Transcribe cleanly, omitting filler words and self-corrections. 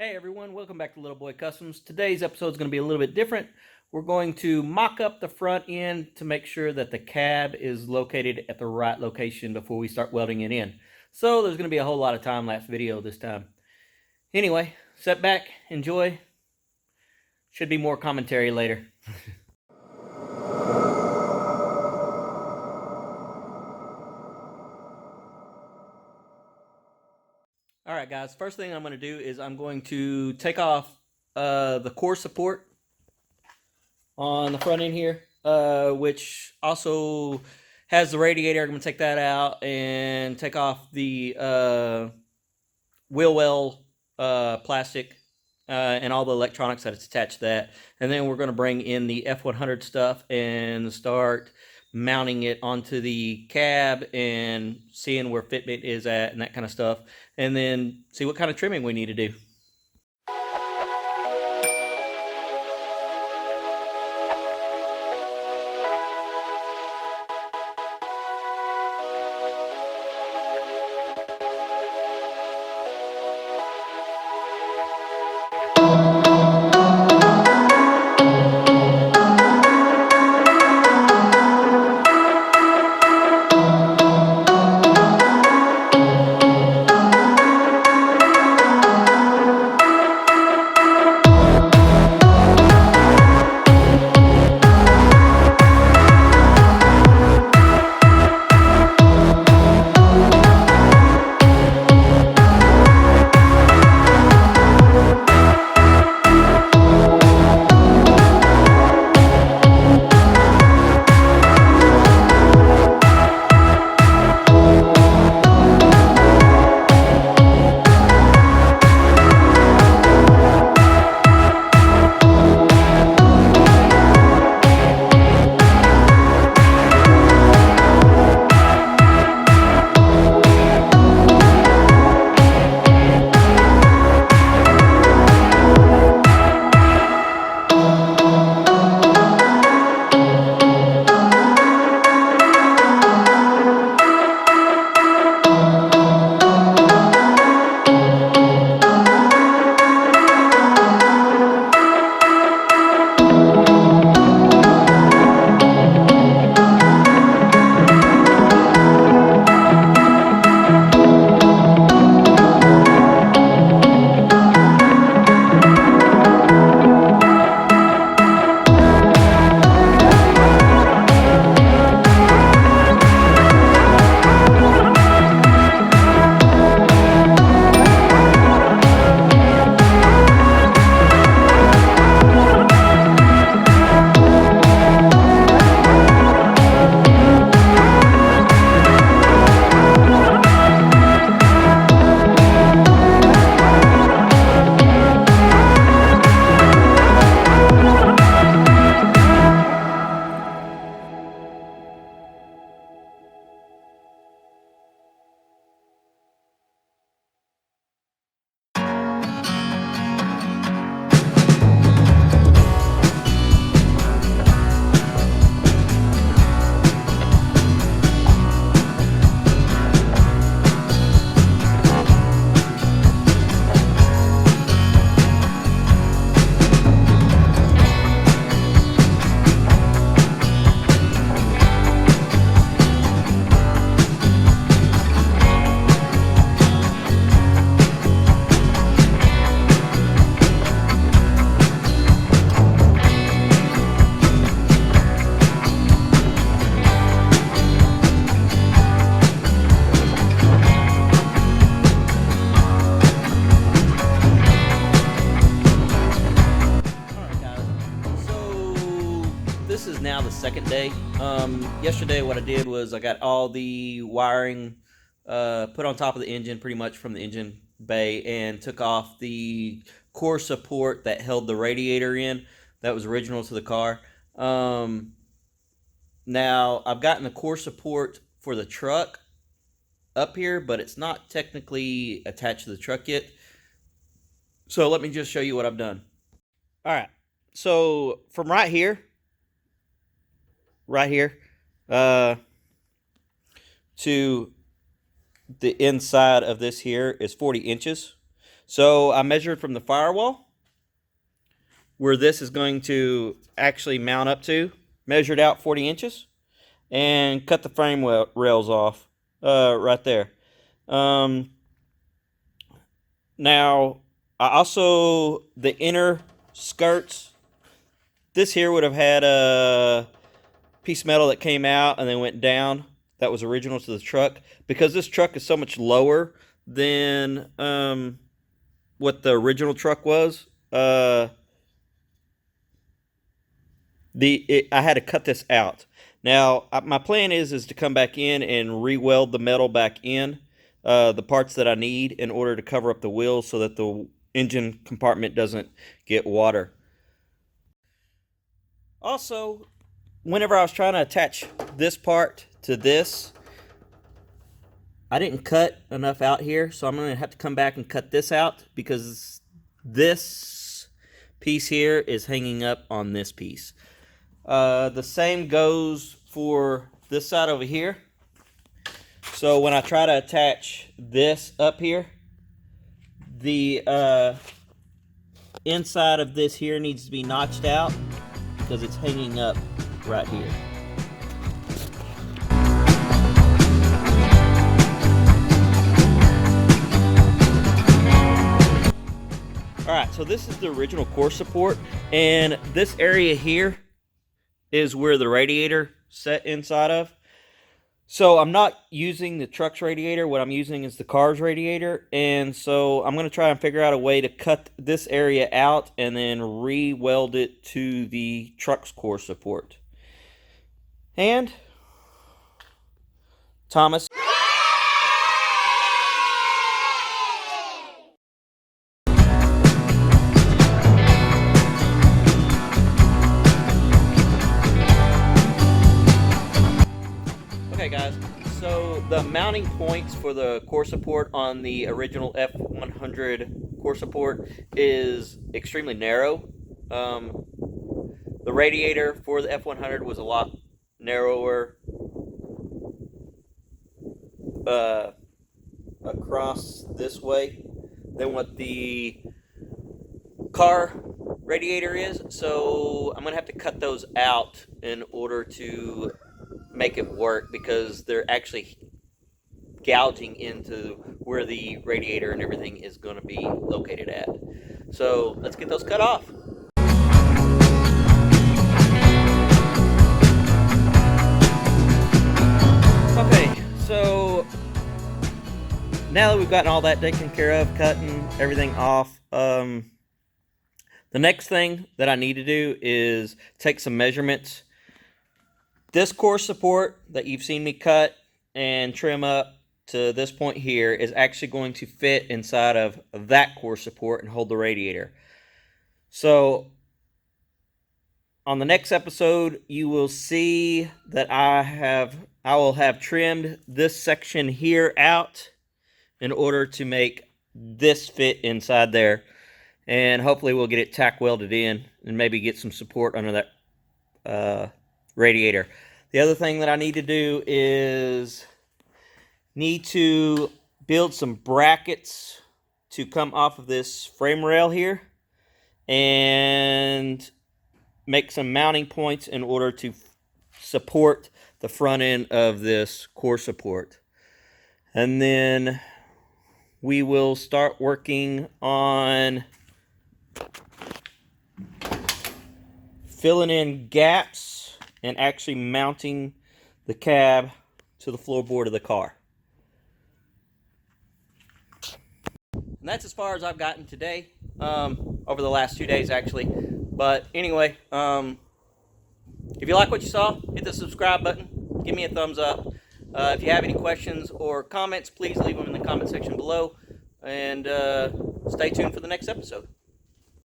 Hey everyone, welcome back to Little Boy Customs. Today's episode is going to be a little bit different. We're going to mock up the front end to make sure that the cab is located at the right location before we start welding it in. So there's going to be a whole lot of time-lapse video this time. Anyway, sit back, enjoy. Should be more commentary later. Alright guys, first thing I'm going to do is I'm going to take off the core support on the front end here, which also has the radiator. I'm going to take that out and take off the wheel well plastic and all the electronics that it's attached to that. And then we're going to bring in the F100 stuff and start mounting it onto the cab and seeing where fitment is at and that kind of stuff. And then see what kind of trimming we need to do. This is now the second day. Yesterday what I did was I got all the wiring put on top of the engine pretty much from the engine bay and took off the core support that held the radiator in that was original to the car. Now I've gotten the core support for the truck up here, but it's not technically attached to the truck yet. So let me just show you what I've done. Alright, so from right here to the inside of this here is 40 inches. So I measured from the firewall where this is going to actually mount up to, measured out 40 inches, and cut the frame rails off right there. Now, I also, the inner skirts, this here would have had a piece of metal that came out and then went down. That was original to the truck. Because this truck is so much lower than what the original truck was, I had to cut this out. Now, my plan is to come back in and re-weld the metal back in, the parts that I need in order to cover up the wheels so that the engine compartment doesn't get water. Also, whenever I was trying to attach this part to this, I didn't cut enough out here, so I'm going to have to come back and cut this out because this piece here is hanging up on this piece. The same goes for this side over here. So when I try to attach this up here, the inside of this here needs to be notched out because it's hanging up right here. Alright, so this is the original core support, and this area here is where the radiator set inside of. So I'm not using the truck's radiator. What I'm using is the car's radiator. And so I'm going to try and figure out a way to cut this area out and then re-weld it to the truck's core support. And Thomas. Okay guys, so the mounting points for the core support on the original F100 core support is extremely narrow. The radiator for the F100 was a lot narrower across this way than what the car radiator is, so I'm gonna have to cut those out in order to make it work because they're actually gouging into where the radiator and everything is going to be located at. So let's get those cut off. Okay, so now that we've gotten all that taken care of, cutting everything off, the next thing that I need to do is take some measurements. This core support that you've seen me cut and trim up to this point here is actually going to fit inside of that core support and hold the radiator. So on the next episode, you will see that I will have trimmed this section here out in order to make this fit inside there. And hopefully we'll get it tack welded in and maybe get some support under that radiator. The other thing that I need to do is need to build some brackets to come off of this frame rail here and make some mounting points in order to support the front end of this core support. And then we will start working on filling in gaps and actually mounting the cab to the floorboard of the car. And that's as far as I've gotten today, over the last 2 days actually. But anyway, if you like what you saw, hit the subscribe button, give me a thumbs up. If you have any questions or comments, please leave them in the comment section below. And stay tuned for the next episode.